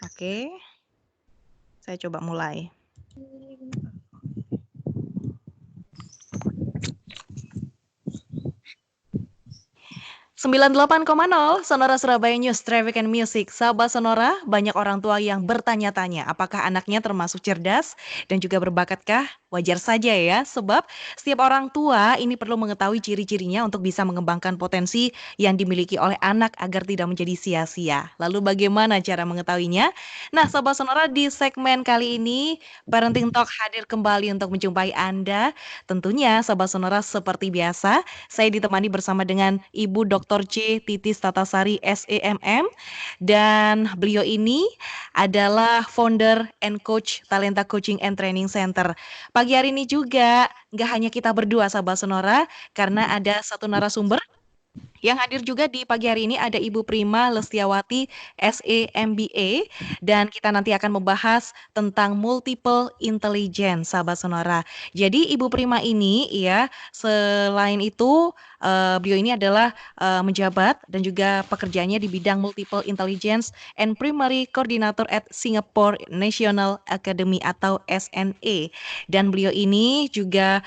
Oke, saya coba mulai. 98,0 Sonora Surabaya News, Traffic and Music. Sahabat Sonora, banyak orang tua yang bertanya-tanya apakah anaknya termasuk cerdas dan juga berbakatkah? Wajar saja ya, sebab setiap orang tua ini perlu mengetahui ciri-cirinya untuk bisa mengembangkan potensi yang dimiliki oleh anak agar tidak menjadi sia-sia. Lalu bagaimana cara mengetahuinya? Nah, Sahabat Sonora, di segmen kali ini Parenting Talk hadir kembali untuk menjumpai Anda. Tentunya Sahabat Sonora seperti biasa saya ditemani bersama dengan Ibu Dr. C. Titis Tatasari SEMM dan beliau ini adalah founder and coach Talenta Coaching and Training Center. Pagi hari ini juga nggak hanya kita berdua sahabat Sonora karena ada satu narasumber yang hadir juga di pagi hari ini ada Ibu Prima Lestiawati SEMBA dan kita nanti akan membahas tentang multiple intelligence sahabat Sonora. Jadi Ibu Prima ini ya selain itu beliau ini adalah menjabat dan juga pekerjaannya di bidang multiple intelligence and primary coordinator at Singapore National Academy atau SNA dan beliau ini juga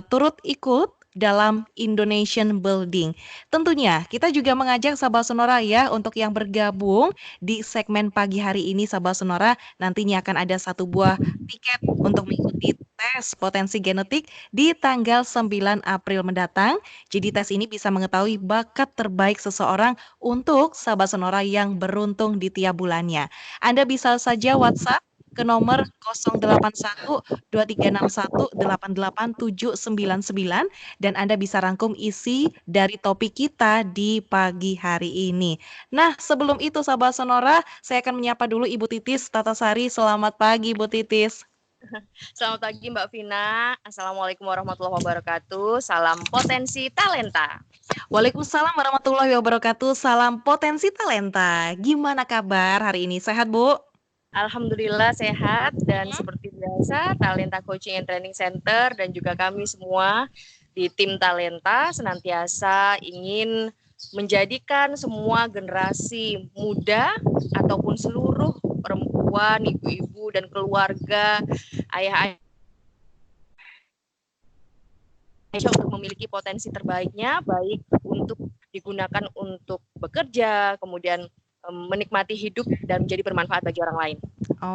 turut ikut dalam Indonesian Building. Tentunya kita juga mengajak sahabat Sonora ya untuk yang bergabung di segmen pagi hari ini sahabat Sonora nantinya akan ada satu buah tiket untuk mengikuti tes potensi genetik di tanggal 9 April mendatang. Jadi tes ini bisa mengetahui bakat terbaik seseorang untuk sahabat Sonora yang beruntung di tiap bulannya. Anda bisa saja WhatsApp ke nomor 0812361888799 dan Anda bisa rangkum isi dari topik kita di pagi hari ini. Nah, sebelum itu sahabat Sonora, saya akan menyapa dulu Ibu Titis Tatasari. Selamat pagi Ibu Titis. Selamat pagi Mbak Vina. Assalamualaikum warahmatullahi wabarakatuh. Salam potensi talenta. Waalaikumsalam warahmatullahi wabarakatuh. Salam potensi talenta. Gimana kabar hari ini? Sehat, Bu? Alhamdulillah sehat dan seperti biasa Talenta Coaching and Training Center dan juga kami semua di tim Talenta senantiasa ingin menjadikan semua generasi muda ataupun seluruh perempuan, ibu-ibu dan keluarga, ayah-ayah untuk memiliki potensi terbaiknya, baik untuk digunakan untuk bekerja, kemudian menikmati hidup dan menjadi bermanfaat bagi orang lain.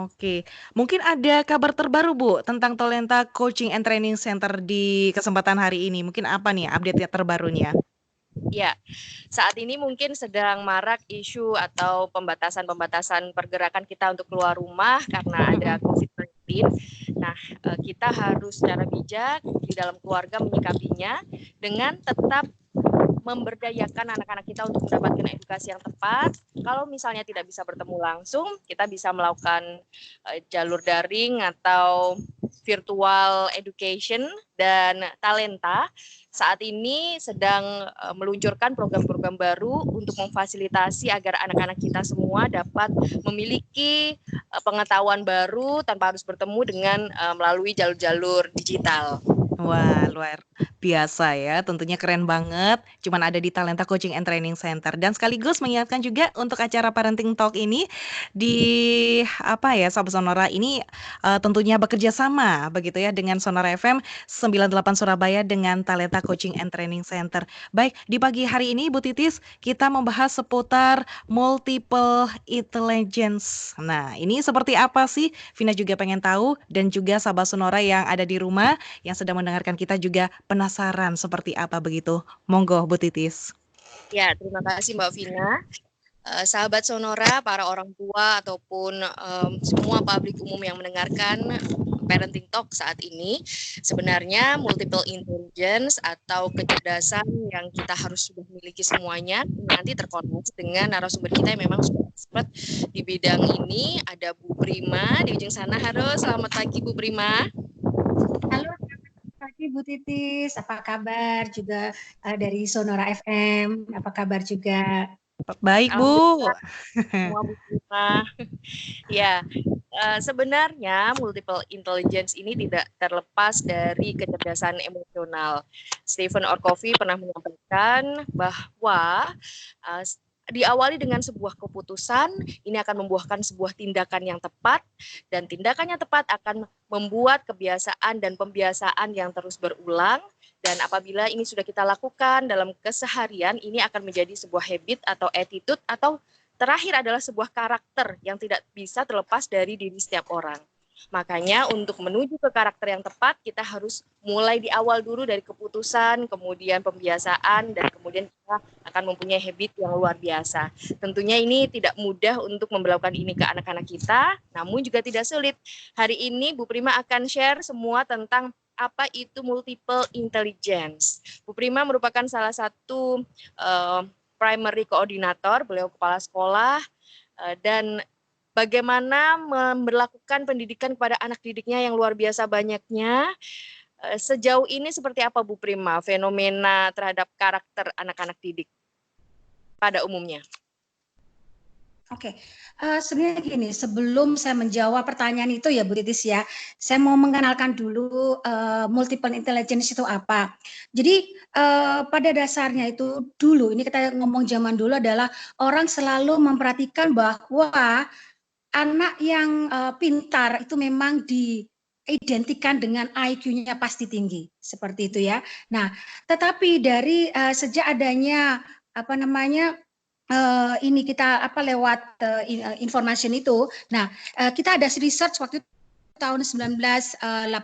Oke, mungkin ada kabar terbaru Bu tentang Talenta Coaching and Training Center di kesempatan hari ini. Mungkin apa nih update terbarunya? Ya, saat ini mungkin sedang marak isu atau pembatasan pergerakan kita untuk keluar rumah karena ada COVID-19. Nah, kita harus secara bijak di dalam keluarga menyikapinya dengan tetap memberdayakan anak-anak kita untuk mendapatkan edukasi yang tepat. Kalau misalnya tidak bisa bertemu langsung, kita bisa melakukan jalur daring atau virtual education dan Talenta saat ini sedang meluncurkan program-program baru untuk memfasilitasi agar anak-anak kita semua dapat memiliki pengetahuan baru tanpa harus bertemu dengan melalui jalur-jalur digital. Wah, luar biasa ya, tentunya keren banget. Cuman ada di Talenta Coaching and Training Center. Dan sekaligus mengingatkan juga untuk acara Parenting Talk ini di apa ya, Sahabat Sonora ini tentunya bekerja sama begitu ya dengan Sonora FM 98 Surabaya dengan Talenta Coaching and Training Center. Baik, di pagi hari ini Bu Titis kita membahas seputar multiple intelligence. Nah, ini seperti apa sih? Vina juga pengen tahu dan juga Sahabat Sonora yang ada di rumah yang sedang mendengarkan kita juga penasaran seperti apa begitu. Monggo Bu Titis. Ya, terima kasih Mbak Vina. Sahabat Sonora, para orang tua ataupun semua publik umum yang mendengarkan Parenting Talk saat ini, sebenarnya multiple intelligence atau kecerdasan yang kita harus sudah miliki semuanya nanti terkoneksi dengan narasumber kita yang memang sudah expert di bidang ini. Ada Bu Prima di ujung sana. Halo, selamat pagi Bu Prima. Halo, selamat pagi Bu Titis. Apa kabar juga dari Sonora FM? Apa kabar juga? Baik Bu. Semua Bu Prima. Ya, sebenarnya multiple intelligence ini tidak terlepas dari kecerdasan emosional. Stephen Orcovy pernah menyampaikan bahwa diawali dengan sebuah keputusan, ini akan membuahkan sebuah tindakan yang tepat, dan tindakan yang tepat akan membuat kebiasaan dan pembiasaan yang terus berulang, dan apabila ini sudah kita lakukan dalam keseharian, ini akan menjadi sebuah habit atau attitude, atau terakhir adalah sebuah karakter yang tidak bisa terlepas dari diri setiap orang. Makanya untuk menuju ke karakter yang tepat, kita harus mulai di awal dulu dari keputusan, kemudian pembiasaan, dan kemudian kita akan mempunyai habit yang luar biasa. Tentunya ini tidak mudah untuk memberlakukan ini ke anak-anak kita, namun juga tidak sulit. Hari ini Bu Prima akan share semua tentang apa itu multiple intelligence. Bu Prima merupakan salah satu primary koordinator, beliau kepala sekolah, dan bagaimana memperlakukan pendidikan kepada anak didiknya yang luar biasa banyaknya. Sejauh ini seperti apa Bu Prima fenomena terhadap karakter anak-anak didik pada umumnya? Oke, sebenarnya gini, sebelum saya menjawab pertanyaan itu ya Bu Titis ya, saya mau mengenalkan dulu multiple intelligence itu apa. Jadi pada dasarnya itu dulu, ini kita ngomong zaman dulu adalah orang selalu memperhatikan bahwa anak yang pintar itu memang diidentikan dengan IQ-nya pasti tinggi, seperti itu ya. Nah, tetapi dari sejak adanya apa namanya ini kita lewat information itu. Nah, kita ada research waktu tahun 1983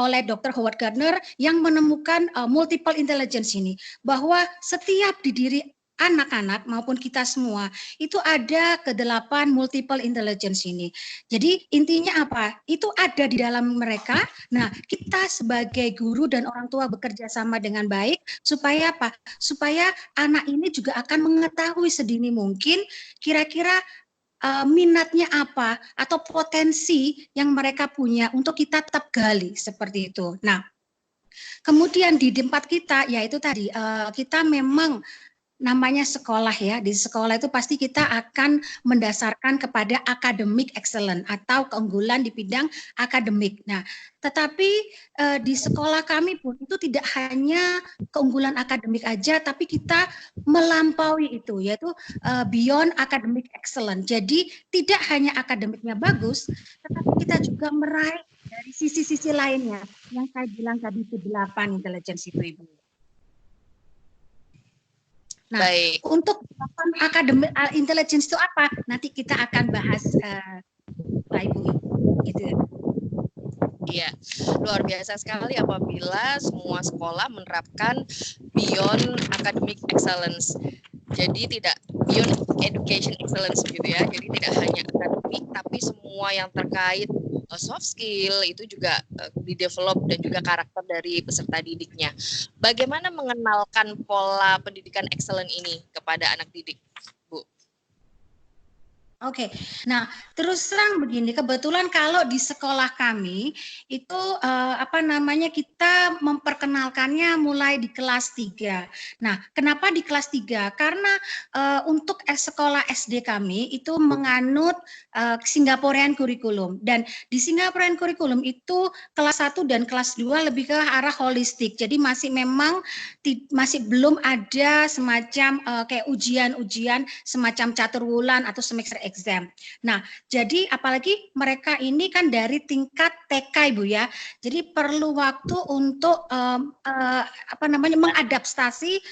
oleh Dr. Howard Gardner yang menemukan multiple intelligence ini, bahwa setiap di diri anak-anak maupun kita semua itu ada ke-8 multiple intelligence ini. Jadi intinya apa? Itu ada di dalam mereka. Nah, kita sebagai guru dan orang tua bekerja sama dengan baik supaya apa? Supaya anak ini juga akan mengetahui sedini mungkin kira-kira minatnya apa atau potensi yang mereka punya untuk kita tetap gali seperti itu. Nah, kemudian di tempat kita yaitu tadi kita memang namanya sekolah ya, di sekolah itu pasti kita akan mendasarkan kepada academic excellence atau keunggulan di bidang akademik. Nah, tetapi di sekolah kami pun itu tidak hanya keunggulan akademik aja, tapi kita melampaui itu, yaitu beyond academic excellence. Jadi tidak hanya akademiknya bagus, tetapi kita juga meraih dari sisi-sisi lainnya yang saya bilang tadi itu 8 intelligence itu, Ibu. Nah, baik. Untuk akademik intelligence itu apa? Nanti kita akan bahas, Pak Ibu, gitu. Iya, luar biasa sekali apabila semua sekolah menerapkan beyond academic excellence. Jadi tidak beyond education excellence gitu ya. Jadi tidak hanya akademik, tapi semua yang terkait soft skill itu juga di-develop dan juga karakter dari peserta didiknya. Bagaimana mengenalkan pola pendidikan excellent ini kepada anak didik, Bu? Oke, nah terus terang begini, kebetulan kalau di sekolah kami itu kita memperkenalkannya mulai di kelas 3. Nah, kenapa di kelas 3? Karena untuk sekolah SD kami itu menganut Singaporean kurikulum, dan di Singaporean kurikulum itu kelas 1 dan kelas 2 lebih ke arah holistik. Jadi masih belum ada semacam kayak ujian-ujian semacam catur wulan atau semester exam. Nah, jadi apalagi mereka ini kan dari tingkat TK, Ibu ya. Jadi perlu waktu untuk mengadaptasi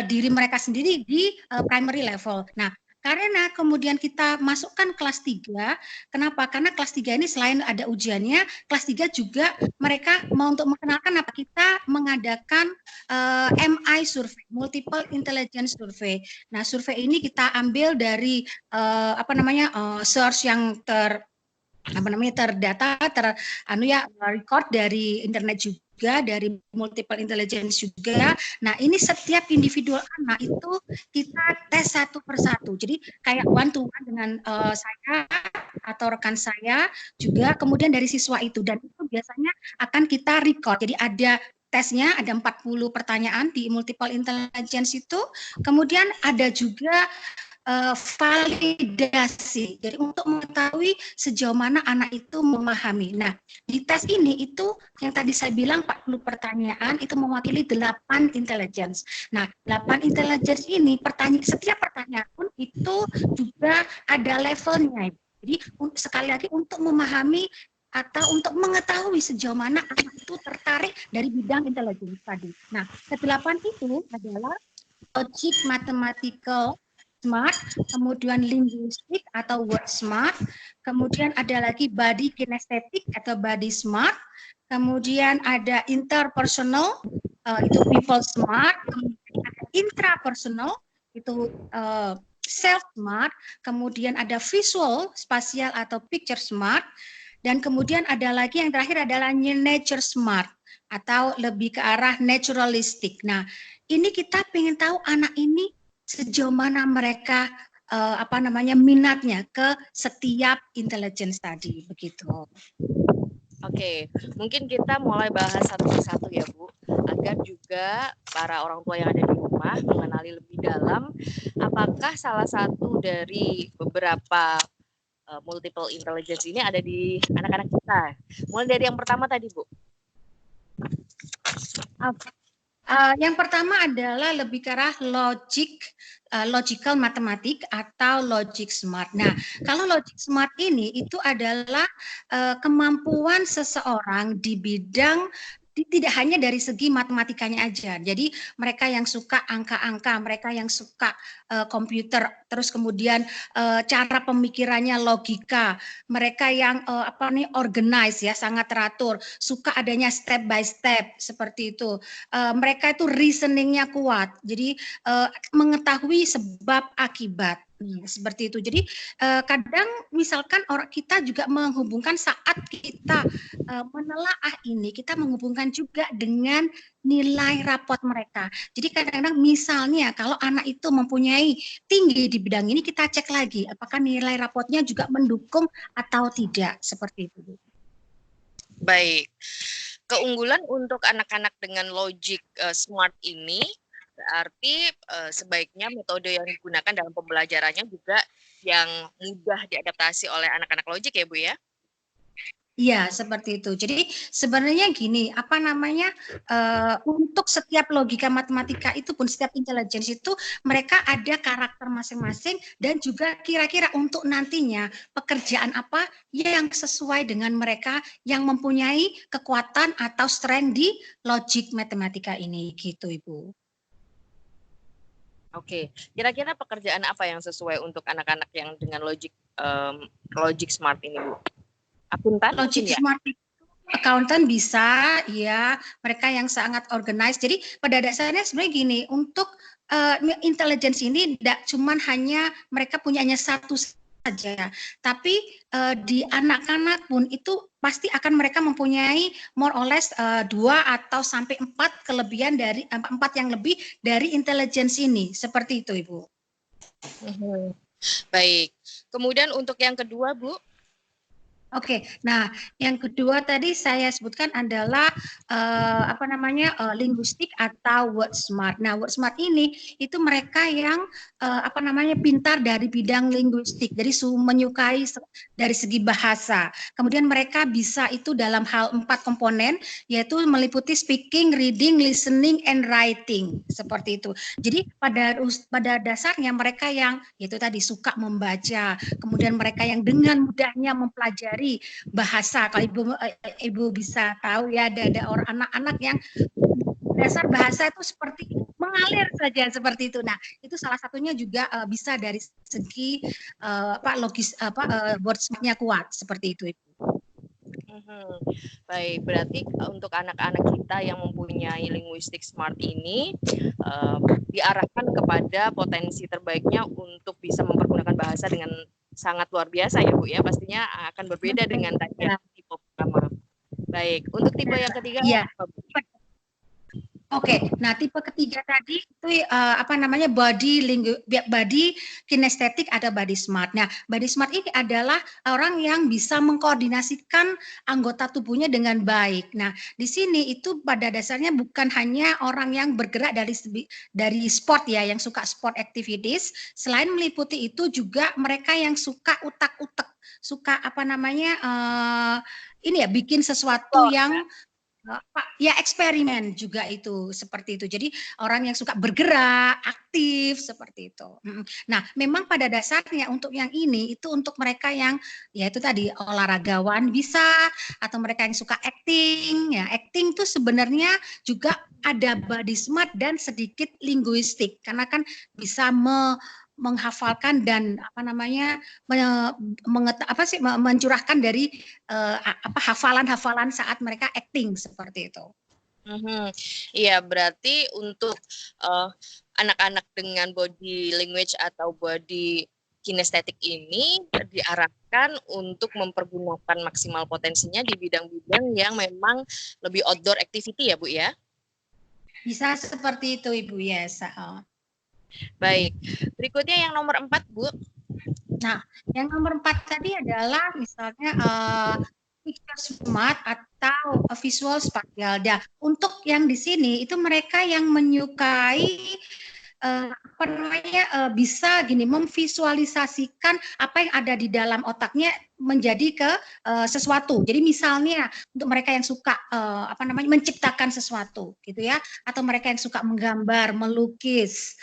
diri mereka sendiri di primary level. Nah, karena kemudian kita masukkan kelas 3, kenapa? Karena kelas 3 ini selain ada ujiannya, kelas 3 juga mereka mau untuk mengenalkan apa? Kita mengadakan MI survei, multiple intelligence survey. Nah, survei ini kita ambil dari source yang terdata, record dari internet juga, dari multiple intelligence juga. Nah, ini setiap individual anak itu kita tes satu persatu. Jadi kayak one to one dengan saya atau rekan saya juga, kemudian dari siswa itu, dan itu biasanya akan kita record. Jadi ada tesnya, ada 40 pertanyaan di multiple intelligence itu. Kemudian ada juga validasi. Jadi untuk mengetahui sejauh mana anak itu memahami. Nah, di tes ini itu yang tadi saya bilang 40 pertanyaan itu mewakili 8 intelligence. Nah, 8 intelligence ini setiap pertanyaan pun itu juga ada levelnya. Jadi sekali lagi untuk memahami atau untuk mengetahui sejauh mana anak itu tertarik dari bidang intelligence tadi. Nah, ke-8 itu adalah logic, mathematical, smart, kemudian linguistik atau word smart, kemudian ada lagi body kinesthetic atau body smart, kemudian ada interpersonal, itu people smart, ada intrapersonal, itu self smart, kemudian ada visual, spasial atau picture smart, dan kemudian ada lagi yang terakhir adalah nature smart atau lebih ke arah naturalistik. Nah, ini kita ingin tahu anak ini sejauh mana mereka minatnya ke setiap intelligence tadi, begitu. Oke, mungkin kita mulai bahas satu persatu ya Bu, agar juga para orang tua yang ada di rumah mengenali lebih dalam apakah salah satu dari beberapa multiple intelligence ini ada di anak-anak kita. Mulai dari yang pertama tadi Bu. Yang pertama adalah lebih ke arah logical matematik atau logic smart. Nah, kalau logic smart ini itu adalah kemampuan seseorang di bidang tidak hanya dari segi matematikanya aja. Jadi mereka yang suka angka-angka, mereka yang suka komputer, terus kemudian cara pemikirannya logika, mereka yang organize ya, sangat teratur, suka adanya step by step seperti itu. Mereka itu reasoningnya kuat, jadi mengetahui sebab akibat. Seperti itu. Jadi kadang misalkan orang kita juga menghubungkan saat kita menelaah ini, kita menghubungkan juga dengan nilai rapot mereka. Jadi kadang-kadang misalnya kalau anak itu mempunyai tinggi di bidang ini, kita cek lagi apakah nilai rapotnya juga mendukung atau tidak, seperti itu. Baik. Keunggulan untuk anak-anak dengan logic smart ini berarti sebaiknya metode yang digunakan dalam pembelajarannya juga yang mudah diadaptasi oleh anak-anak logic ya Bu ya? Iya, seperti itu. Jadi sebenarnya gini, untuk setiap logika matematika itu pun setiap intelligence itu mereka ada karakter masing-masing dan juga kira-kira untuk nantinya pekerjaan apa yang sesuai dengan mereka yang mempunyai kekuatan atau strength di logic matematika ini, gitu Ibu. Oke, kira-kira pekerjaan apa yang sesuai untuk anak-anak yang dengan logic smart ini Bu? Akuntan logic ya? smart itu accountant bisa, ya, mereka yang sangat organized. Jadi pada dasarnya sebenarnya gini, untuk intelligence ini tidak cuma hanya mereka punyanya satu saja, tapi di anak-anak pun itu pasti akan mereka mempunyai more or less 2 atau sampai 4 kelebihan dari 4 yang lebih dari intelligence ini, seperti itu Ibu. Baik. Kemudian untuk yang kedua Bu? Oke, nah yang kedua tadi saya sebutkan adalah linguistik atau word smart. Nah, word smart ini itu mereka yang pintar dari bidang linguistik, jadi menyukai dari segi bahasa. Kemudian mereka bisa itu dalam hal 4 komponen, yaitu meliputi speaking, reading, listening, and writing, seperti itu. Jadi pada dasarnya mereka yang itu tadi suka membaca, kemudian mereka yang dengan mudahnya mempelajari bahasa. Kalau ibu bisa tahu ya, ada orang anak-anak yang dasar bahasa itu seperti mengalir saja seperti itu. Nah, itu salah satunya juga bisa dari segi word smart-nya kuat seperti itu Ibu. Baik, berarti untuk anak-anak kita yang mempunyai linguistik smart ini diarahkan kepada potensi terbaiknya untuk bisa mempergunakan bahasa dengan sangat luar biasa ya Bu ya, pastinya akan berbeda dengan tadi yang tipe pertama. Baik, untuk tipe yang ketiga ya. Oke, nah tipe ketiga tadi itu apa namanya body kinestetik atau body smart. Nah, body smart ini adalah orang yang bisa mengkoordinasikan anggota tubuhnya dengan baik. Nah, di sini itu pada dasarnya bukan hanya orang yang bergerak dari sport ya, yang suka sport activities. Selain meliputi itu juga mereka yang suka utak-utak, suka apa namanya ini ya bikin sesuatu Oh, yang ya eksperimen juga itu seperti itu. Jadi orang yang suka bergerak, aktif seperti itu. Nah, memang pada dasarnya untuk yang ini itu untuk mereka yang ya itu tadi olahragawan bisa atau mereka yang suka acting. Ya, acting tuh sebenarnya juga ada body smart dan sedikit linguistik karena kan bisa menghafalkan dan apa namanya mencurahkan dari hafalan-hafalan saat mereka acting seperti itu. Iya, berarti untuk anak-anak dengan body language atau body kinestetik ini diarahkan untuk mempergunakan maksimal potensinya di bidang-bidang yang memang lebih outdoor activity ya, Bu ya? Bisa seperti itu, Ibu ya. Baik, berikutnya yang nomor 4, Bu. Nah, yang nomor 4 tadi adalah misalnya picture smart atau visual spatial. Nah, untuk yang di sini itu mereka yang menyukai apa namanya bisa gini memvisualisasikan apa yang ada di dalam otaknya menjadi ke sesuatu. Jadi misalnya untuk mereka yang suka apa namanya menciptakan sesuatu gitu ya, atau mereka yang suka menggambar, melukis.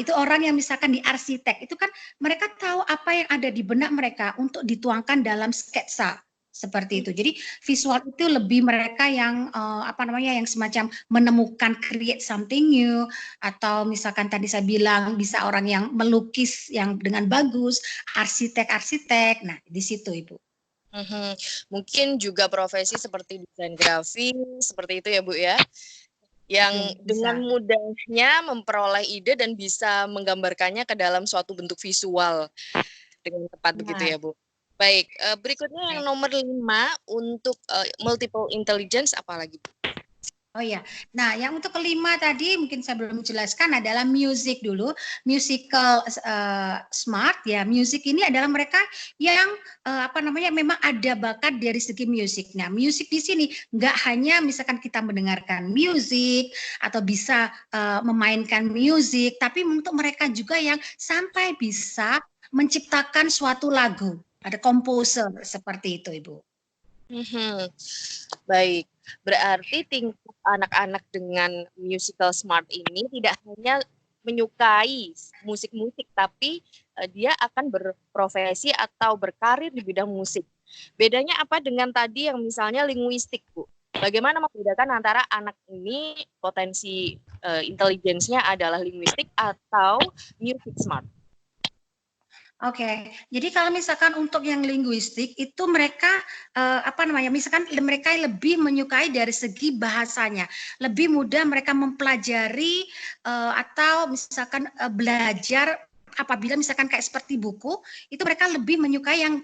Itu orang yang misalkan di arsitek itu kan mereka tahu apa yang ada di benak mereka untuk dituangkan dalam sketsa seperti itu. Jadi visual itu lebih mereka yang apa namanya yang semacam menemukan create something new atau misalkan tadi saya bilang bisa orang yang melukis yang dengan bagus, arsitek-arsitek. Nah, di situ Ibu. Mungkin juga profesi seperti desain grafis, seperti itu ya Bu ya, yang dengan mudahnya memperoleh ide dan bisa menggambarkannya ke dalam suatu bentuk visual dengan tepat begitu ya Bu. Baik, berikutnya yang nomor 5 untuk multiple intelligence apalagi Bu? Oh ya, nah yang untuk kelima tadi mungkin saya belum jelaskan adalah music dulu, musical smart ya. Music ini adalah mereka yang apa namanya memang ada bakat dari segi musik. Nah, musik di sini nggak hanya misalkan kita mendengarkan musik atau bisa memainkan musik, tapi untuk mereka juga yang sampai bisa menciptakan suatu lagu. Ada komposer seperti itu, Ibu. Baik, berarti tingkat anak-anak dengan musical smart ini tidak hanya menyukai musik-musik, tapi dia akan berprofesi atau berkarir di bidang musik. Bedanya apa dengan tadi yang misalnya linguistik, Bu? Bagaimana membedakan antara anak ini potensi intelijensinya adalah linguistik atau music smart? Oke, jadi kalau misalkan untuk yang linguistik itu mereka apa namanya, misalkan mereka lebih menyukai dari segi bahasanya, lebih mudah mereka mempelajari atau misalkan belajar apabila misalkan kayak seperti buku, itu mereka lebih menyukai yang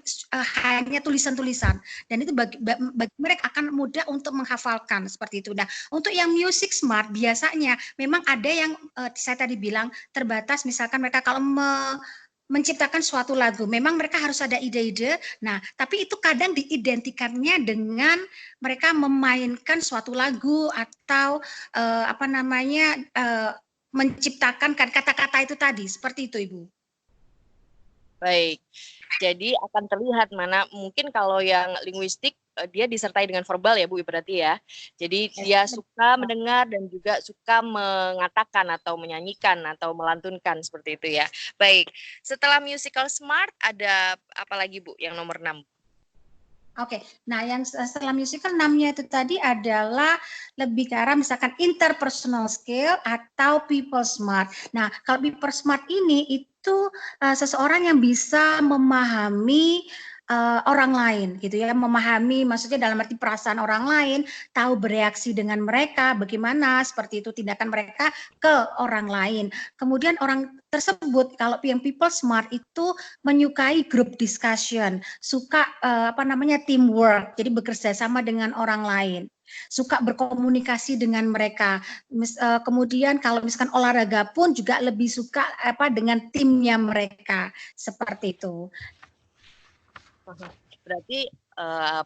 hanya tulisan-tulisan dan itu bagi mereka akan mudah untuk menghafalkan seperti itu. Nah, untuk yang music smart biasanya memang ada yang saya tadi bilang terbatas, misalkan mereka kalau menciptakan suatu lagu. Memang mereka harus ada ide-ide. Nah, tapi itu kadang diidentikannya dengan mereka memainkan suatu lagu atau apa namanya menciptakan kata-kata itu tadi. Seperti itu, Ibu. Baik. Jadi akan terlihat mana mungkin kalau yang linguistik dia disertai dengan verbal ya Bu berarti ya. Jadi dia suka mendengar dan juga suka mengatakan atau menyanyikan atau melantunkan seperti itu ya. Baik. Setelah musical smart ada apa lagi Bu yang nomor 6? Oke, nah yang setelah musical 6-nya itu tadi adalah lebih ke arah misalkan interpersonal skill atau people smart. Nah, kalau people smart ini itu seseorang yang bisa memahami orang lain gitu ya, memahami maksudnya dalam arti perasaan orang lain, tahu bereaksi dengan mereka, bagaimana seperti itu tindakan mereka ke orang lain. Kemudian orang tersebut kalau yang people smart itu menyukai group discussion, suka apa namanya teamwork, jadi bekerja sama dengan orang lain. suka berkomunikasi dengan mereka. Kemudian kalau misalkan olahraga pun juga lebih suka dengan timnya mereka, seperti itu. Berarti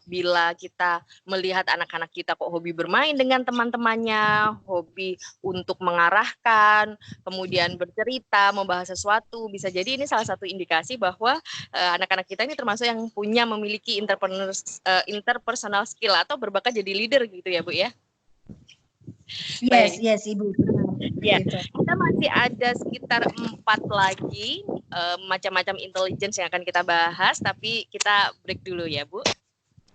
bila kita melihat anak-anak kita kok hobi bermain dengan teman-temannya, hobi untuk mengarahkan, kemudian bercerita, membahas sesuatu, bisa jadi ini salah satu indikasi bahwa anak-anak kita ini termasuk yang memiliki interpersonal skill atau berbakat jadi leader gitu ya Bu ya? Yes, Ibu. Ya, kita masih ada sekitar 4 lagi macam-macam intelligence yang akan kita bahas, tapi kita break dulu ya Bu.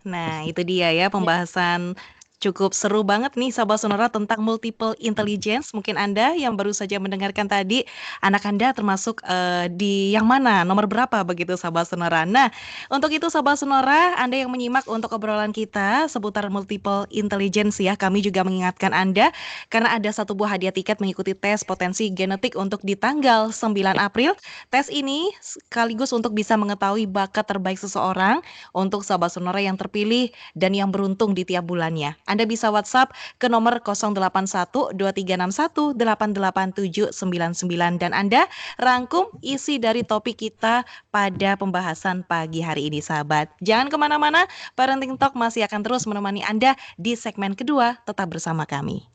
Nah, itu dia ya pembahasan cukup seru banget nih Sahabat Sonora tentang multiple intelligence. Mungkin Anda yang baru saja mendengarkan tadi, anak Anda termasuk di yang mana, nomor berapa begitu Sahabat Sonora. Nah, untuk itu Sahabat Sonora, Anda yang menyimak untuk obrolan kita seputar multiple intelligence ya, kami juga mengingatkan Anda karena ada satu buah hadiah tiket mengikuti tes potensi genetik untuk di tanggal 9 April. Tes ini sekaligus untuk bisa mengetahui bakat terbaik seseorang untuk Sahabat Sonora yang terpilih dan yang beruntung di tiap bulannya. Anda bisa WhatsApp ke nomor 081-2361-88799 dan Anda rangkum isi dari topik kita pada pembahasan pagi hari ini sahabat. Jangan kemana-mana, Parenting Talk masih akan terus menemani Anda di segmen kedua. Tetap bersama kami.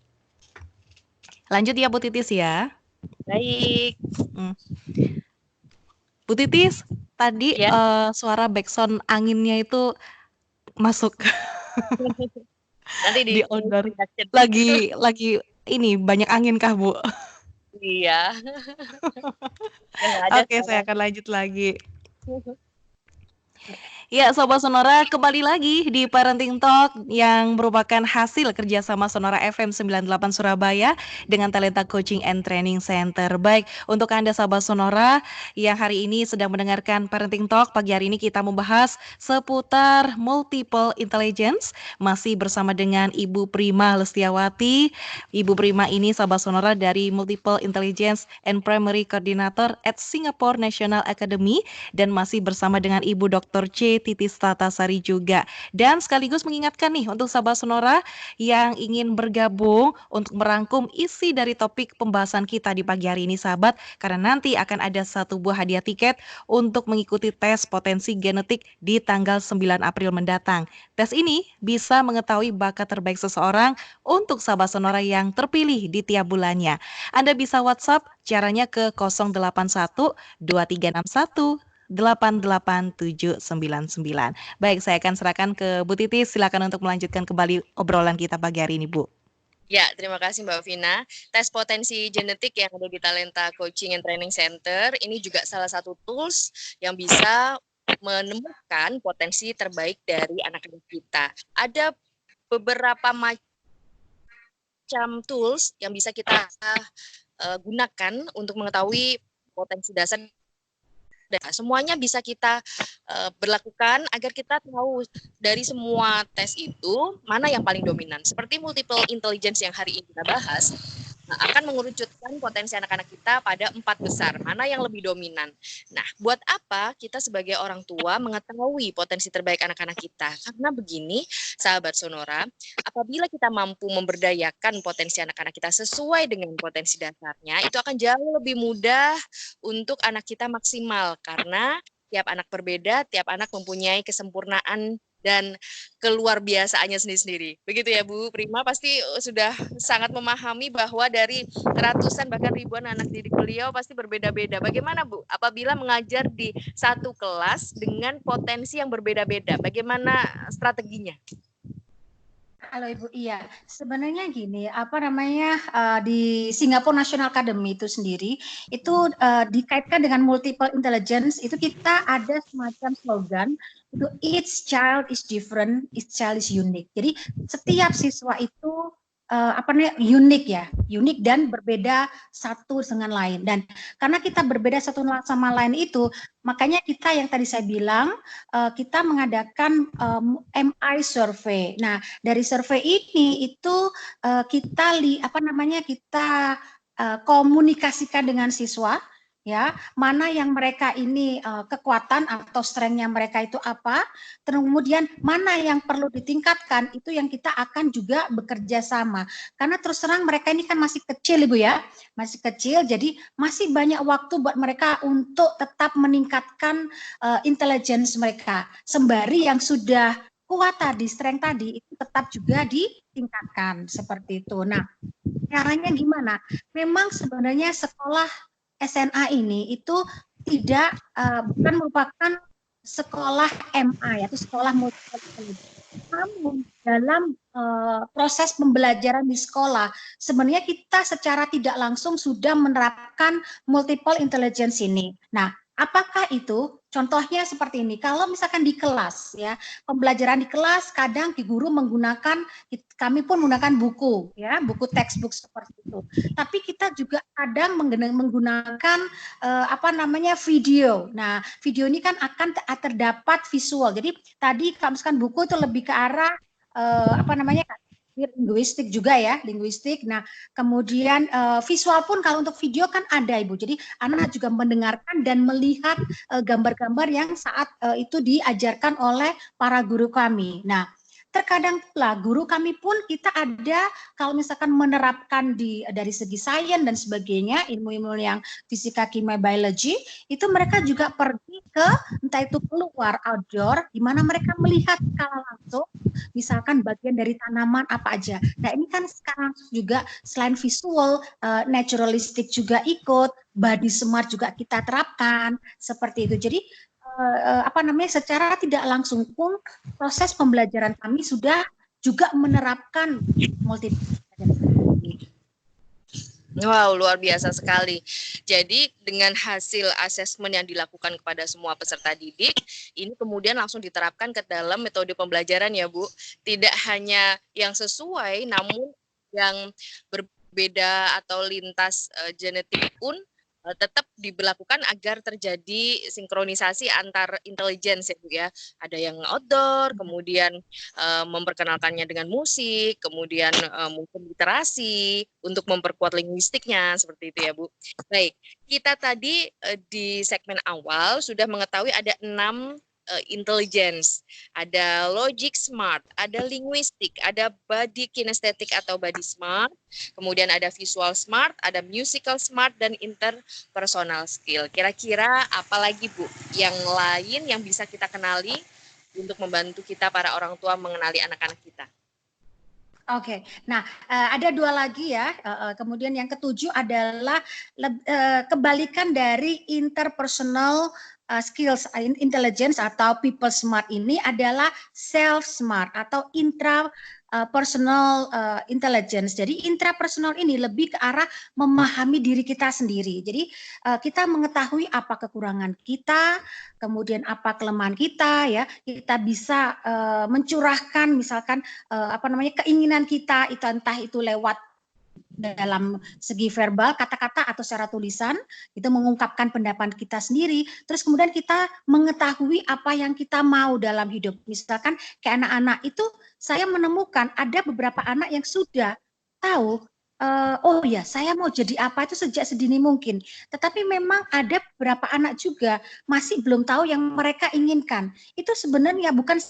Lanjut ya Bu Titis ya. Baik. Bu Titis, tadi ya. Suara backsound anginnya itu masuk. Nanti di order lagi ini banyak angin kah Bu? Iya. Oke, saya akan lanjut lagi. Ya, Sobat Sonora, kembali lagi di Parenting Talk yang merupakan hasil kerjasama Sonora FM 98 Surabaya dengan Talenta Coaching and Training Center. Baik, untuk Anda Sobat Sonora yang hari ini sedang mendengarkan Parenting Talk, pagi hari ini kita membahas seputar multiple intelligence, masih bersama dengan Ibu Prima Lestiawati. Ibu Prima ini Sobat Sonora dari Multiple Intelligence and Primary Coordinator at Singapore National Academy dan masih bersama dengan Ibu Dr. C. Titis Tatasari juga. Dan sekaligus mengingatkan nih untuk Sahabat Sonora yang ingin bergabung untuk merangkum isi dari topik pembahasan kita di pagi hari ini sahabat, karena nanti akan ada satu buah hadiah tiket untuk mengikuti tes potensi genetik di tanggal 9 April mendatang. Tes ini bisa mengetahui bakat terbaik seseorang untuk Sahabat Sonora yang terpilih di tiap bulannya. Anda bisa WhatsApp caranya ke 081 2361 88799. Baik, saya akan serahkan ke Bu Titis. Silakan untuk melanjutkan kembali obrolan kita pagi hari ini, Bu. Ya, terima kasih Mbak Vina. Tes potensi genetik yang ada di Talenta Coaching and Training Center ini juga salah satu tools yang bisa menemukan potensi terbaik dari anak-anak kita. Ada beberapa macam tools yang bisa kita gunakan untuk mengetahui potensi dasar. Semuanya bisa kita berlakukan agar kita tahu dari semua tes itu mana yang paling dominan. Seperti multiple intelligence yang hari ini kita bahas, akan mengerucutkan potensi anak-anak kita pada 4 besar, mana yang lebih dominan. Nah, buat apa kita sebagai orang tua mengetahui potensi terbaik anak-anak kita? Karena begini, sahabat Sonora, apabila kita mampu memberdayakan potensi anak-anak kita sesuai dengan potensi dasarnya, itu akan jauh lebih mudah untuk anak kita maksimal, karena tiap anak berbeda, tiap anak mempunyai kesempurnaan dan keluar biasaannya sendiri-sendiri. Begitu ya Bu Prima, pasti sudah sangat memahami bahwa dari ratusan bahkan ribuan anak didik beliau pasti berbeda-beda. Bagaimana Bu, apabila mengajar di satu kelas dengan potensi yang berbeda-beda, bagaimana strateginya? Halo Ibu, iya. Sebenarnya gini, di Singapore National Academy itu sendiri, itu dikaitkan dengan multiple intelligence, itu kita ada semacam slogan, itu each child is different, each child is unique. Jadi setiap siswa itu unik ya, unik dan berbeda satu dengan lain. Dan karena kita berbeda satu sama lain itu, makanya kita yang tadi saya bilang, kita mengadakan MI survey. Nah, dari survei ini itu kita komunikasikan dengan siswa. ya, mana yang mereka ini kekuatan atau strength-nya mereka itu apa, kemudian mana yang perlu ditingkatkan, itu yang kita akan juga bekerja sama. Karena terus terang mereka ini kan masih kecil Ibu ya, masih kecil, jadi masih banyak waktu buat mereka untuk tetap meningkatkan intelligence mereka, sembari yang sudah kuat tadi, strength tadi, itu tetap juga ditingkatkan, seperti itu. Nah, caranya gimana? Memang sebenarnya sekolah SMA ini itu tidak bukan merupakan sekolah MA yaitu sekolah multiple intelligence. Namun dalam proses pembelajaran di sekolah sebenarnya kita secara tidak langsung sudah menerapkan multiple intelligence ini. Nah, apakah itu? Contohnya seperti ini. Kalau misalkan di kelas ya, pembelajaran di kelas kadang di guru menggunakan, kami pun menggunakan buku ya, buku textbook seperti itu. Tapi kita juga kadang menggunakan apa namanya video. Nah, video ini kan akan terdapat visual. Jadi tadi kalau misalkan buku itu lebih ke arah apa namanya linguistik juga ya, linguistik. Nah, kemudian visual pun kalau untuk video kan ada Ibu. Jadi anak juga mendengarkan dan melihat gambar-gambar yang saat itu diajarkan oleh para guru kami. Nah, terkadang pula guru kami pun kita ada kalau misalkan menerapkan dari segi sains dan sebagainya, ilmu-ilmu yang fisika, kimia, biologi, itu mereka juga pergi ke entah itu keluar outdoor di mana mereka melihat secara langsung misalkan bagian dari tanaman apa aja. Nah, ini kan sekarang juga selain visual, naturalistik juga ikut, body smart juga kita terapkan seperti itu. Jadi apa namanya secara tidak langsung pun proses pembelajaran kami sudah juga menerapkan multiple. Wow, luar biasa sekali. Jadi dengan hasil asesmen yang dilakukan kepada semua peserta didik, ini kemudian langsung diterapkan ke dalam metode pembelajaran ya Bu. Tidak hanya yang sesuai, namun yang berbeda atau lintas genetik pun tetap diberlakukan agar terjadi sinkronisasi antar intelligence ya Bu ya. Ada yang outdoor, kemudian memperkenalkannya dengan musik, kemudian mungkin literasi untuk memperkuat linguistiknya seperti itu ya Bu. Baik, kita tadi di segmen awal sudah mengetahui ada 6 intelligence, ada logic smart, ada linguistik, ada body kinesthetic atau body smart, kemudian ada visual smart, ada musical smart, dan interpersonal skill. Kira-kira apa lagi Bu yang lain yang bisa kita kenali untuk membantu kita para orang tua mengenali anak-anak kita? Oke, nah ada 2 lagi ya. Kemudian yang ketujuh adalah kebalikan dari interpersonal skills intelligence atau people smart ini adalah self smart atau intra personal intelligence. Jadi intrapersonal ini lebih ke arah memahami diri kita sendiri. Jadi kita mengetahui apa kekurangan kita, kemudian apa kelemahan kita ya. Kita bisa mencurahkan misalkan apa namanya keinginan kita itu entah itu lewat dalam segi verbal, kata-kata atau secara tulisan, itu mengungkapkan pendapat kita sendiri. Terus kemudian kita mengetahui apa yang kita mau dalam hidup. Misalkan kayak anak-anak itu, saya menemukan ada beberapa anak yang sudah tahu, oh ya saya mau jadi apa itu sejak sedini mungkin. Tetapi memang ada beberapa anak juga masih belum tahu yang mereka inginkan. Itu sebenarnya bukan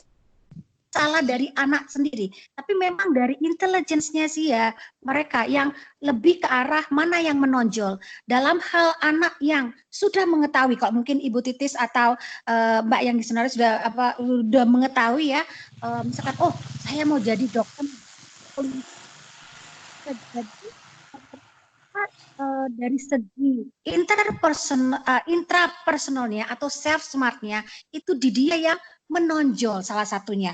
salah dari anak sendiri, tapi memang dari intelligence-nya sih ya mereka yang lebih ke arah mana yang menonjol dalam hal anak yang sudah mengetahui. Kalau mungkin Ibu Titis atau Mbak yang di sana sudah mengetahui ya, misalkan oh saya mau jadi dokter, dari segi intrapersonalnya atau self smartnya itu di dia yang menonjol salah satunya.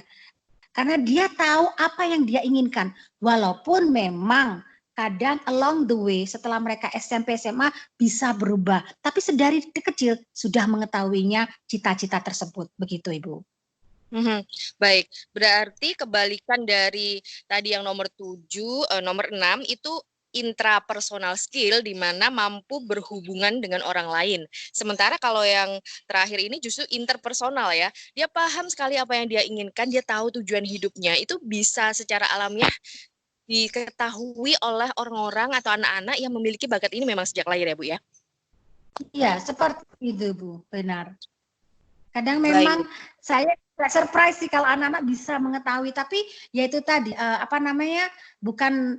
Karena dia tahu apa yang dia inginkan. Walaupun memang kadang along the way setelah mereka SMP SMA bisa berubah. Tapi sedari kecil sudah mengetahuinya cita-cita tersebut. Begitu Ibu. Baik, berarti kebalikan dari tadi yang nomor 6 itu intrapersonal skill di mana mampu berhubungan dengan orang lain. Sementara kalau yang terakhir ini justru interpersonal ya. Dia paham sekali apa yang dia inginkan, dia tahu tujuan hidupnya. Itu bisa secara alamiah diketahui oleh orang-orang atau anak-anak yang memiliki bakat ini memang sejak lahir ya Bu ya. Iya, seperti itu Bu, benar. Kadang Baik. memang saya surprise sih kalau anak-anak bisa mengetahui, tapi ya itu tadi apa namanya, bukan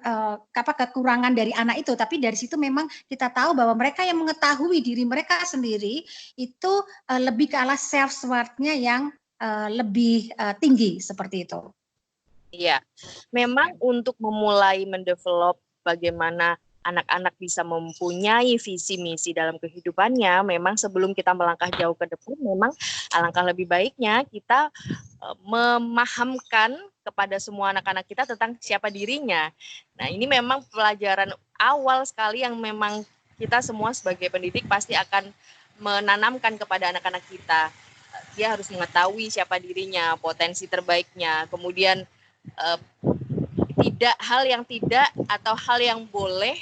apa kekurangan dari anak itu, tapi dari situ memang kita tahu bahwa mereka yang mengetahui diri mereka sendiri itu lebih ke arah self worth-nya yang lebih tinggi seperti itu. Iya, memang untuk memulai mendevelop bagaimana anak-anak bisa mempunyai visi misi dalam kehidupannya, memang sebelum kita melangkah jauh ke depan, memang alangkah lebih baiknya kita memahamkan kepada semua anak-anak kita tentang siapa dirinya. Nah, ini memang pelajaran awal sekali yang memang kita semua sebagai pendidik pasti akan menanamkan kepada anak-anak kita. Dia harus mengetahui siapa dirinya, potensi terbaiknya, kemudian tidak hal yang tidak atau hal yang boleh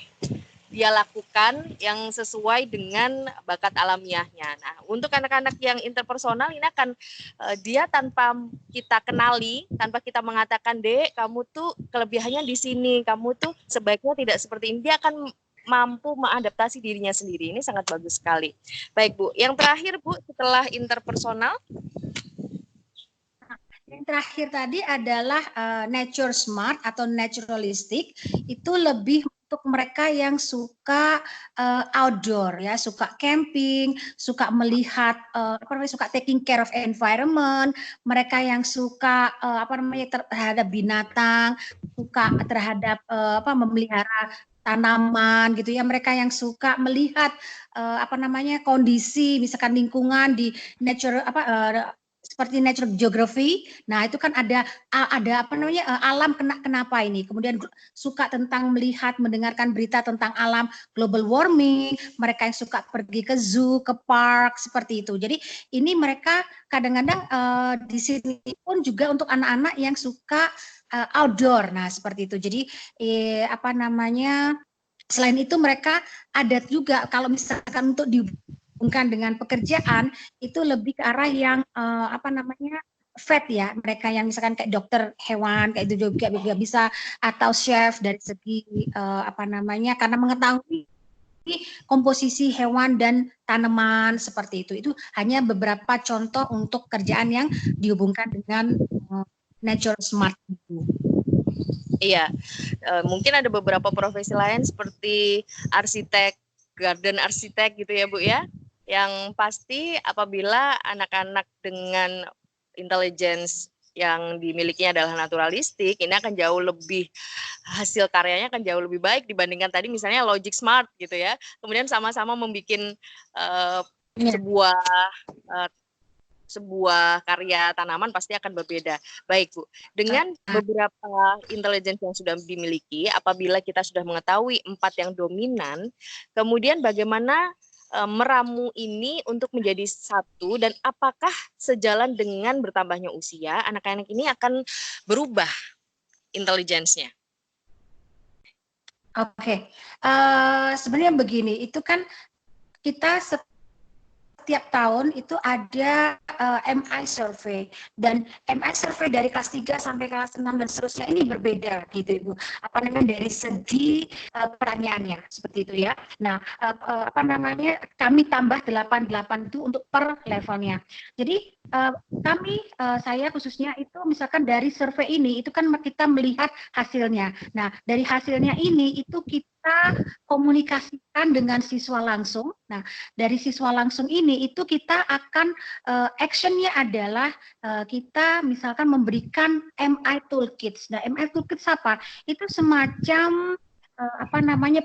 dia lakukan yang sesuai dengan bakat alamiahnya. Nah, untuk anak-anak yang interpersonal ini akan dia tanpa kita kenali, tanpa kita mengatakan, "Dek, kamu tuh kelebihannya di sini, kamu tuh sebaiknya tidak seperti ini." Dia akan mampu mengadaptasi dirinya sendiri. Ini sangat bagus sekali. Baik, Bu. Yang terakhir, Bu, setelah interpersonal. Yang terakhir tadi adalah nature smart atau naturalistic, itu lebih untuk mereka yang suka outdoor ya, suka camping, suka melihat suka taking care of environment, mereka yang suka terhadap binatang, suka terhadap memelihara tanaman gitu ya, mereka yang suka melihat kondisi misalkan lingkungan di nature seperti nature geography. Nah, itu kan ada alam kenapa ini. Kemudian suka tentang melihat, mendengarkan berita tentang alam, global warming, mereka yang suka pergi ke zoo, ke park seperti itu. Jadi ini mereka kadang-kadang di sini pun juga untuk anak-anak yang suka outdoor. Nah, seperti itu. Jadi selain itu mereka ada juga kalau misalkan untuk dihubungkan dengan pekerjaan itu lebih ke arah yang vet ya, mereka yang misalkan kayak dokter hewan kayak itu juga bisa, atau chef dari segi karena mengetahui komposisi hewan dan tanaman seperti itu. Itu hanya beberapa contoh untuk kerjaan yang dihubungkan dengan nature smart itu. Iya, mungkin ada beberapa profesi lain seperti arsitek, garden arsitek gitu ya Bu ya, yang pasti apabila anak-anak dengan intelligence yang dimilikinya adalah naturalistik, ini akan jauh lebih, hasil karyanya akan jauh lebih baik dibandingkan tadi misalnya logic smart gitu ya, kemudian sama-sama membuat sebuah karya tanaman pasti akan berbeda. Baik Bu, dengan beberapa intelijensi yang sudah dimiliki, apabila kita sudah mengetahui 4 yang dominan, kemudian bagaimana meramu ini untuk menjadi satu, dan apakah sejalan dengan bertambahnya usia, anak-anak ini akan berubah intelijensinya? Oke, sebenarnya begini, itu kan kita setiap tahun itu ada MI survey, dan MI survey dari kelas 3 sampai kelas 6 dan seterusnya ini berbeda gitu Ibu. Dari segi pertanyaannya seperti itu ya. Nah, kami tambah 88 itu untuk per levelnya. Jadi saya khususnya itu misalkan dari survei ini itu kan kita melihat hasilnya. Nah, dari hasilnya ini itu kita komunikasikan dengan siswa langsung. Nah, dari siswa langsung ini itu kita akan actionnya adalah kita misalkan memberikan MI toolkits. Nah, MI toolkits apa? Itu semacam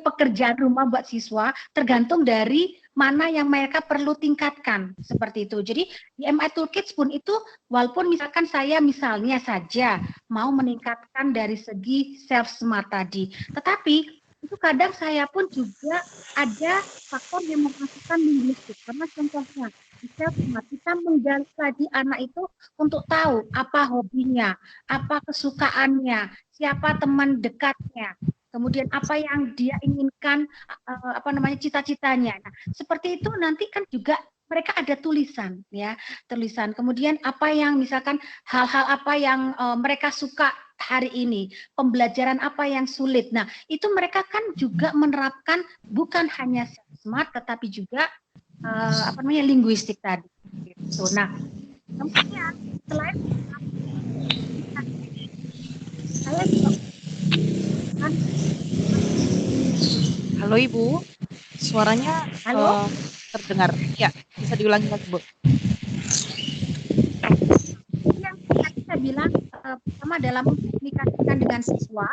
pekerjaan rumah buat siswa tergantung dari mana yang mereka perlu tingkatkan seperti itu. Jadi di MI Toolkits pun itu walaupun misalkan saya misalnya saja mau meningkatkan dari segi self smart tadi, tetapi itu kadang saya pun juga ada faktor yang memasukkan linguistik. Karena contohnya di self smart kita menggali lagi anak itu untuk tahu apa hobinya, apa kesukaannya, siapa teman dekatnya, kemudian apa yang dia inginkan, cita-citanya. Nah, seperti itu nanti kan juga mereka ada tulisan ya, tulisan. Kemudian apa yang misalkan hal-hal apa yang mereka suka hari ini, pembelajaran apa yang sulit. Nah, itu mereka kan juga menerapkan bukan hanya smart tetapi juga linguistik tadi. Gitu. Nah, kemudian selain saya juga kan, Halo Ibu, suaranya halo. terdengar. Ya, bisa diulangi lagi Bu. Yang tadi saya bilang pertama adalah mengkomunikasikan dengan siswa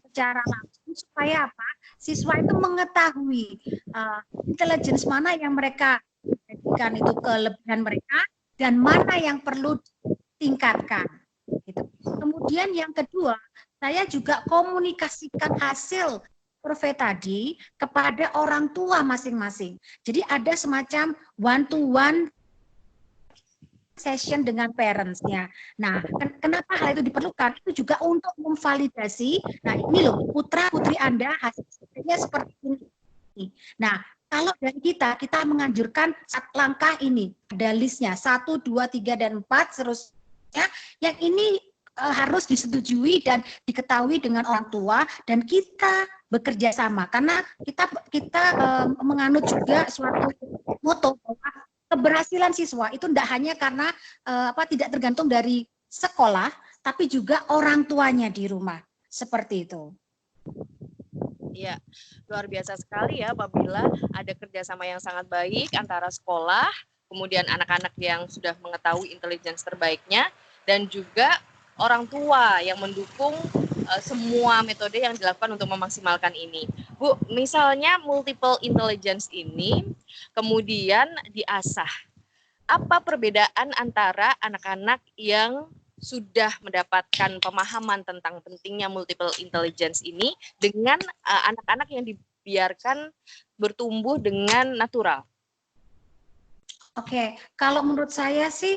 secara langsung supaya apa? Siswa itu mengetahui intelligence mana yang mereka jadikan itu kelebihan mereka dan mana yang perlu ditingkatkan. Gitu. Kemudian yang kedua, saya juga komunikasikan hasil survei tadi kepada orang tua masing-masing. Jadi ada semacam one-to-one session dengan parents-nya. Nah, kenapa hal itu diperlukan? Itu juga untuk memvalidasi, nah ini loh, putra-putri Anda hasilnya seperti ini. Nah, kalau dari kita menganjurkan langkah ini, ada listnya, 1, 2, 3, dan 4, seterusnya, yang ini harus disetujui dan diketahui dengan orang tua, dan kita bekerja sama, karena kita menganut juga suatu moto bahwa keberhasilan siswa itu tidak hanya karena tidak tergantung dari sekolah, tapi juga orang tuanya di rumah. Seperti itu. Iya, luar biasa sekali ya apabila ada kerjasama yang sangat baik antara sekolah, kemudian anak-anak yang sudah mengetahui intelligence terbaiknya, dan juga orang tua yang mendukung semua metode yang dilakukan untuk memaksimalkan ini. Bu, misalnya multiple intelligence ini kemudian diasah. Apa perbedaan antara anak-anak yang sudah mendapatkan pemahaman tentang pentingnya multiple intelligence ini dengan anak-anak yang dibiarkan bertumbuh dengan natural? Oke, kalau menurut saya sih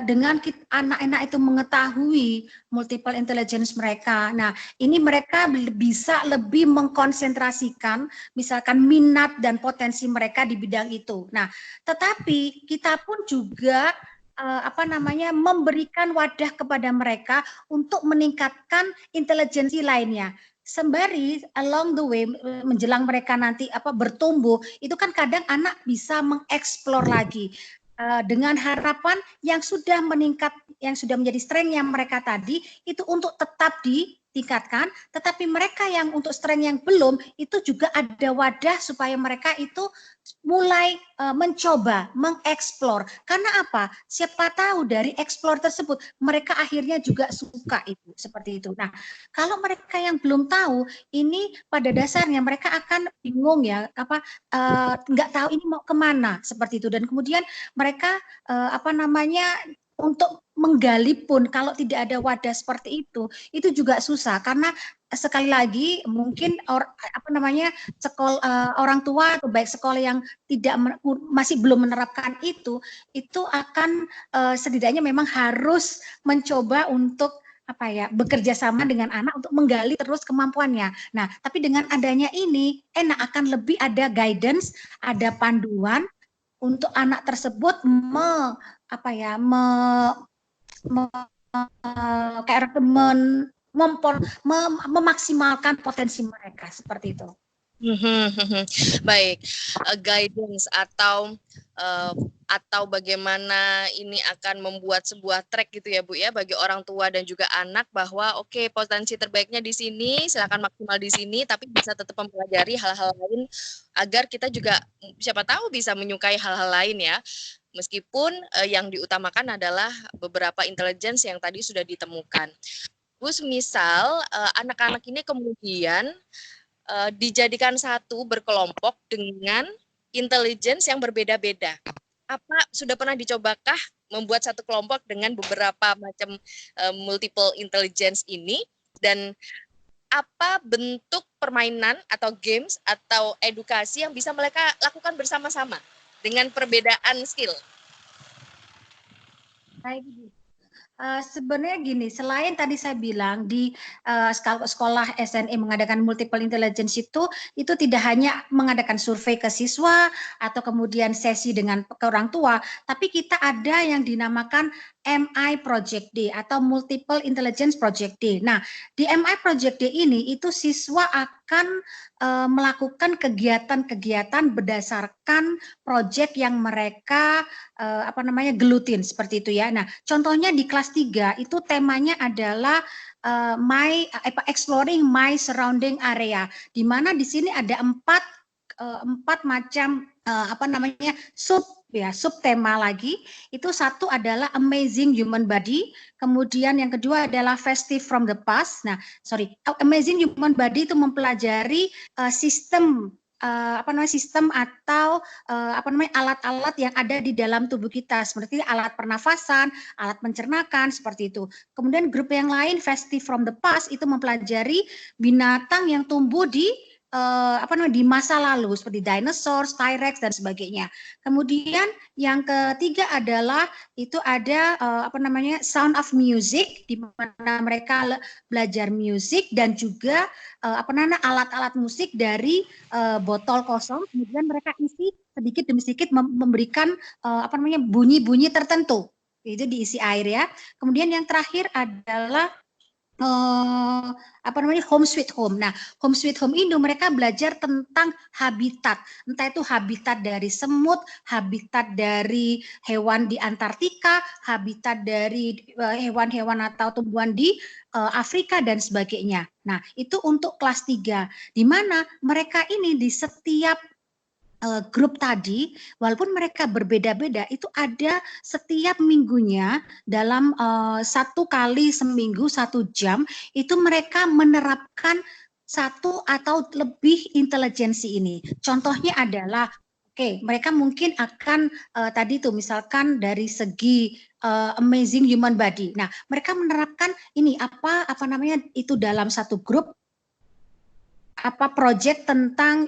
dengan anak-anak itu mengetahui multiple intelligence mereka, nah ini mereka bisa lebih mengkonsentrasikan misalkan minat dan potensi mereka di bidang itu. Nah, tetapi kita pun juga memberikan wadah kepada mereka untuk meningkatkan intelijensi lainnya. Sembari along the way menjelang mereka nanti bertumbuh, itu kan kadang anak bisa mengeksplor lagi dengan harapan yang sudah meningkat, yang sudah menjadi strength yang mereka tadi itu untuk tetap ditingkatkan, tetapi mereka yang untuk strength yang belum itu juga ada wadah supaya mereka itu mulai mencoba, mengeksplor. Karena apa? Siapa tahu dari eksplor tersebut mereka akhirnya juga suka itu, seperti itu. Nah, kalau mereka yang belum tahu, ini pada dasarnya mereka akan bingung ya, nggak tahu ini mau kemana, seperti itu. Dan kemudian mereka untuk menggali pun kalau tidak ada wadah seperti itu juga susah karena sekali lagi mungkin orang tua atau baik sekolah yang masih belum menerapkan itu akan setidaknya memang harus mencoba untuk bekerja sama dengan anak untuk menggali terus kemampuannya. Nah, tapi dengan adanya ini enak akan lebih ada guidance, ada panduan untuk anak tersebut memaksimalkan potensi mereka seperti itu. Baik, guidance atau bagaimana ini akan membuat sebuah track gitu ya Bu ya bagi orang tua dan juga anak bahwa oke, potensi terbaiknya di sini, silakan maksimal di sini, tapi bisa tetap mempelajari hal-hal lain agar kita juga siapa tahu bisa menyukai hal-hal lain ya. Meskipun yang diutamakan adalah beberapa intelligence yang tadi sudah ditemukan. Bu, misal anak-anak ini kemudian dijadikan satu berkelompok dengan intelligence yang berbeda-beda. Apa sudah pernah dicobakah membuat satu kelompok dengan beberapa macam multiple intelligence ini, dan apa bentuk permainan atau games atau edukasi yang bisa mereka lakukan bersama-sama dengan perbedaan skill? Baik, sebenarnya gini, selain tadi saya bilang di sekolah SNE mengadakan multiple intelligence itu tidak hanya mengadakan survei ke siswa atau kemudian sesi dengan ke orang tua, tapi kita ada yang dinamakan MI Project D atau Multiple Intelligence Project D. Nah, di MI Project D ini itu siswa akan melakukan kegiatan-kegiatan berdasarkan proyek yang mereka gelutin seperti itu ya. Nah, contohnya di kelas 3 itu temanya adalah exploring my surrounding area, di mana di sini ada empat macam sub tema lagi. Itu satu adalah Amazing Human Body, kemudian yang kedua adalah Festive from the Past. Amazing Human Body itu mempelajari sistem atau alat-alat yang ada di dalam tubuh kita, seperti alat pernafasan, alat mencernakan, seperti itu. Kemudian grup yang lain, Festive from the Past, itu mempelajari binatang yang tumbuh di masa lalu seperti dinosaurus, T-Rex dan sebagainya. Kemudian yang ketiga adalah itu ada Sound of Music, di mana mereka belajar musik dan juga alat-alat musik dari botol kosong, kemudian mereka isi sedikit demi sedikit memberikan bunyi-bunyi tertentu. Itu diisi air ya. Kemudian yang terakhir adalah Home Sweet Home. Nah, Home Sweet Home ini mereka belajar tentang habitat, entah itu habitat dari semut, habitat dari hewan di Antartika, habitat dari hewan-hewan atau tumbuhan di Afrika dan sebagainya. Nah, itu untuk kelas 3, di mana mereka ini di setiap grup tadi, walaupun mereka berbeda-beda, itu ada setiap minggunya dalam 1 kali seminggu 1 jam, itu mereka menerapkan 1 atau lebih intelijensi ini. Contohnya adalah, mereka mungkin akan tadi tuh misalkan dari segi Amazing Human Body. Nah, mereka menerapkan ini itu dalam satu grup proyek tentang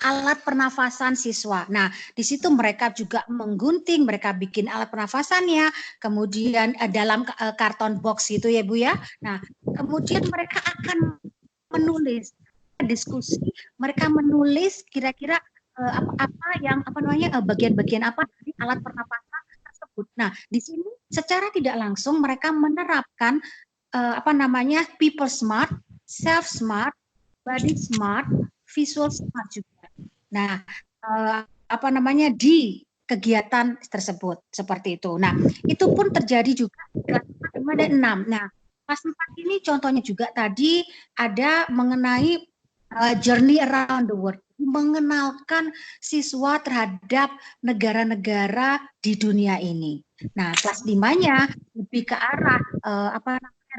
alat pernafasan siswa. Nah, di situ mereka juga menggunting, mereka bikin alat pernafasannya, kemudian dalam karton box gitu ya Bu ya. Nah, kemudian mereka akan menulis diskusi, mereka menulis kira-kira bagian-bagian apa dari alat pernafasan tersebut. Nah, di sini secara tidak langsung mereka menerapkan people smart, self smart, body smart, visual smart juga. Nah, di kegiatan tersebut seperti itu. Nah, itu pun terjadi juga kelas 4, 5, dan 6. Nah, kelas 4 ini contohnya juga tadi ada mengenai journey around the world, mengenalkan siswa terhadap negara-negara di dunia ini. Nah, kelas 5-nya lebih ke arah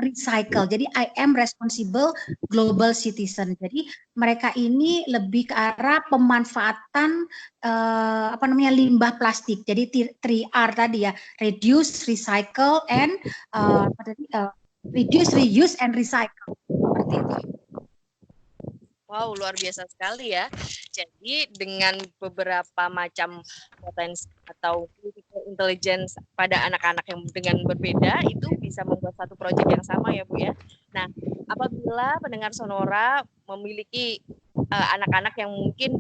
recycle. Jadi I am responsible global citizen. Jadi mereka ini lebih ke arah pemanfaatan limbah plastik. Jadi 3R tadi ya, reduce, recycle, and reduce, reuse, and recycle. Seperti itu. Wow, luar biasa sekali ya. Jadi dengan beberapa macam potensi atau critical intelligence pada anak-anak yang dengan berbeda, itu bisa membuat satu proyek yang sama ya Bu ya. Nah, apabila pendengar Sonora memiliki anak-anak yang mungkin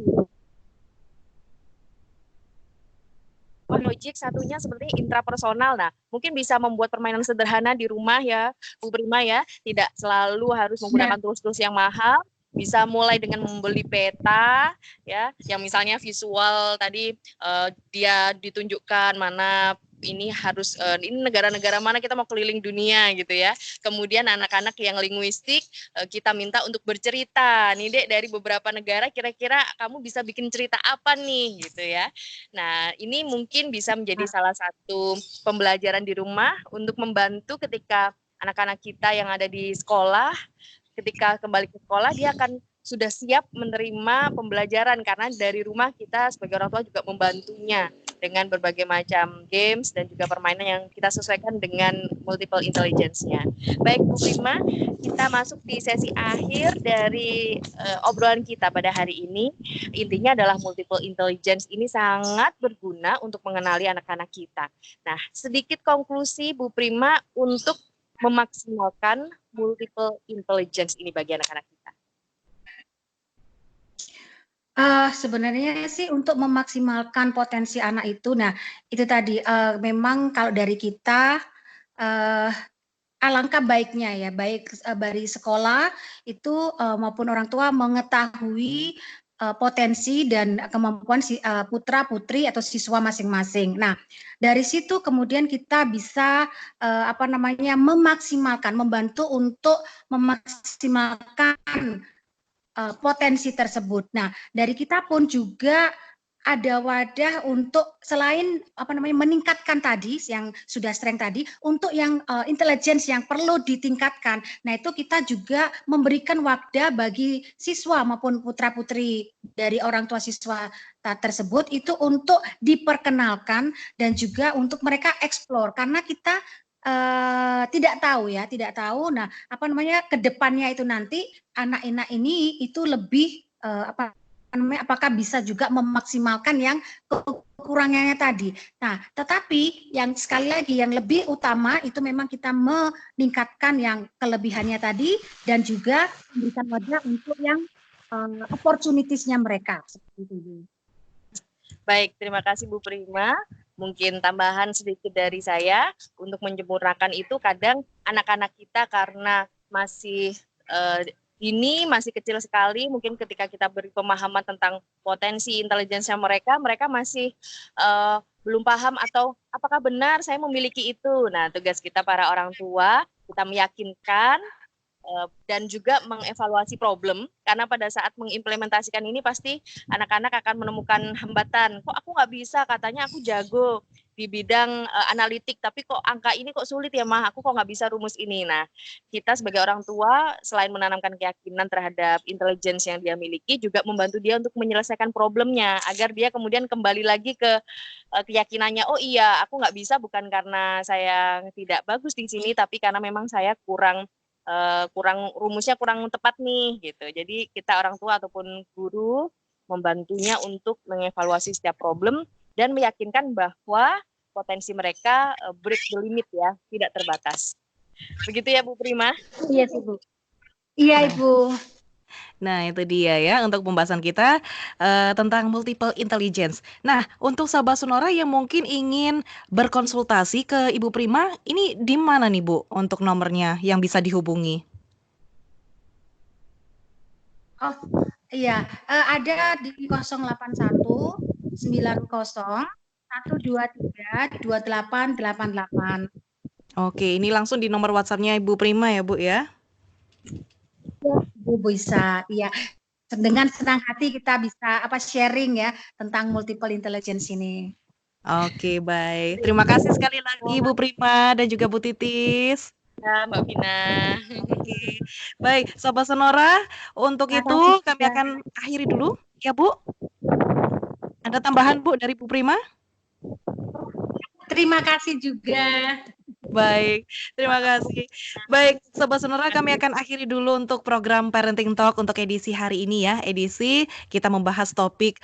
proyek satunya seperti intrapersonal. Nah, mungkin bisa membuat permainan sederhana di rumah ya, Bu Prima ya. Tidak selalu harus menggunakan tools-tools yang mahal. Bisa mulai dengan membeli peta ya, yang misalnya visual tadi dia ditunjukkan mana ini harus ini negara-negara mana kita mau keliling dunia gitu ya. Kemudian anak-anak yang linguistik kita minta untuk bercerita. Nih Dek, dari beberapa negara kira-kira kamu bisa bikin cerita apa nih gitu ya. Nah, ini mungkin bisa menjadi salah satu pembelajaran di rumah untuk membantu ketika anak-anak kita yang ada di sekolah, ketika kembali ke sekolah dia akan sudah siap menerima pembelajaran, karena dari rumah kita sebagai orang tua juga membantunya dengan berbagai macam games dan juga permainan yang kita sesuaikan dengan multiple intelligence-nya. Baik Bu Prima, kita masuk di sesi akhir dari obrolan kita pada hari ini. Intinya adalah multiple intelligence ini sangat berguna untuk mengenali anak-anak kita. Nah, sedikit konklusi Bu Prima untuk memaksimalkan multiple intelligence ini bagi anak-anak kita. Sebenarnya sih untuk memaksimalkan potensi anak itu, nah itu tadi, memang kalau dari kita, eee, alangkah baiknya ya, baik dari sekolah itu, maupun orang tua mengetahui, potensi dan kemampuan si putra-putri atau siswa masing-masing. Nah, dari situ kemudian kita bisa, apa namanya, membantu untuk memaksimalkan potensi tersebut. Nah, dari kita pun juga ada wadah untuk selain apa namanya meningkatkan tadi yang sudah strength tadi untuk yang intelligence yang perlu ditingkatkan. Nah, itu kita juga memberikan wadah bagi siswa maupun putra-putri dari orang tua siswa tersebut itu untuk diperkenalkan dan juga untuk mereka explore karena kita tidak tahu ya, tidak tahu. Nah, apa namanya kedepannya itu nanti anak-anak ini itu lebih apa namanya apakah bisa juga memaksimalkan yang kekurangannya tadi. Nah, tetapi yang sekali lagi yang lebih utama itu memang kita meningkatkan yang kelebihannya tadi dan juga memberikan wadah untuk yang opportunitiesnya mereka seperti itu. Baik, terima kasih Bu Prima. Mungkin tambahan sedikit dari saya untuk menyempurnakan itu kadang anak-anak kita karena masih ini masih kecil sekali, mungkin ketika kita beri pemahaman tentang potensi intelijensinya mereka, mereka masih belum paham atau apakah benar saya memiliki itu. Nah, tugas kita para orang tua, kita meyakinkan dan juga mengevaluasi problem karena pada saat mengimplementasikan ini pasti anak-anak akan menemukan hambatan. Kok aku nggak bisa? Katanya aku jago di bidang analitik, tapi kok angka ini kok sulit ya mah? Aku kok nggak bisa rumus ini. Nah, kita sebagai orang tua selain menanamkan keyakinan terhadap intelligence yang dia miliki, juga membantu dia untuk menyelesaikan problemnya agar dia kemudian kembali lagi ke keyakinannya. Oh iya, aku nggak bisa bukan karena saya tidak bagus di sini, tapi karena memang saya kurang rumusnya kurang tepat nih gitu. Jadi kita orang tua ataupun guru membantunya untuk mengevaluasi setiap problem dan meyakinkan bahwa potensi mereka break the limit ya, tidak terbatas. Begitu ya Bu Prima? Iya sih Bu. Iya Ibu. Nah, itu dia ya untuk pembahasan kita tentang multiple intelligence. Nah, untuk sahabat Sonora yang mungkin ingin berkonsultasi ke Ibu Prima, ini di mana nih Bu untuk nomornya yang bisa dihubungi? Oh, iya, ada di 081 90 123 2888. Oke, ini langsung di nomor WhatsApp-nya Ibu Prima ya Bu ya? Bu bisa, iya. Dengan senang hati kita bisa sharing ya tentang multiple intelligence ini. Oke, baik. Terima kasih sekali lagi Bu Prima dan juga Bu Titis. Ya, Mbak Vina. Oke, baik, Sobat Sonora, untuk Terima itu kasih kami juga. akan akhiri dulu ya Bu. Ada tambahan Bu dari Bu Prima? Terima kasih juga. Baik, terima kasih. Baik, Sobat Sonora, kami akan akhiri dulu untuk program Parenting Talk untuk edisi hari ini ya. Edisi kita membahas topik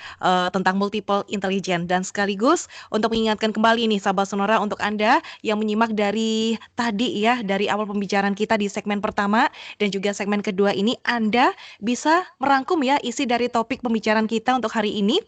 tentang multiple intelligence dan sekaligus untuk mengingatkan kembali nih Sobat Sonora untuk Anda yang menyimak dari tadi ya, dari awal pembicaraan kita di segmen pertama dan juga segmen kedua ini, Anda bisa merangkum ya isi dari topik pembicaraan kita untuk hari ini.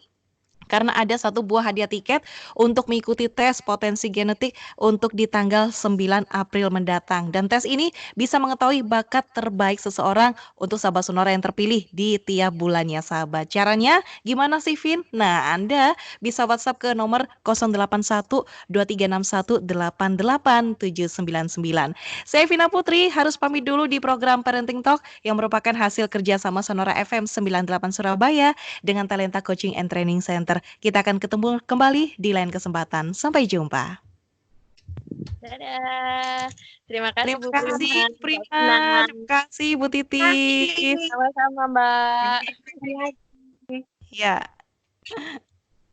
Karena ada satu buah hadiah tiket untuk mengikuti tes potensi genetik untuk di tanggal 9 April mendatang. Dan tes ini bisa mengetahui bakat terbaik seseorang untuk sahabat Sonora yang terpilih di tiap bulannya sahabat. Caranya gimana sih Vin? Nah, Anda bisa WhatsApp ke nomor 081 2361 88799. Saya Vina Putri harus pamit dulu di program Parenting Talk yang merupakan hasil kerjasama Sonora FM 98 Surabaya dengan Talenta Coaching and Training Center. Kita akan ketemu kembali di lain kesempatan. Sampai jumpa. Dadah. Terima kasih Terima Bu kasih Prima. Prima. Terima kasih Bu Titis. Sama-sama Mbak. Ya.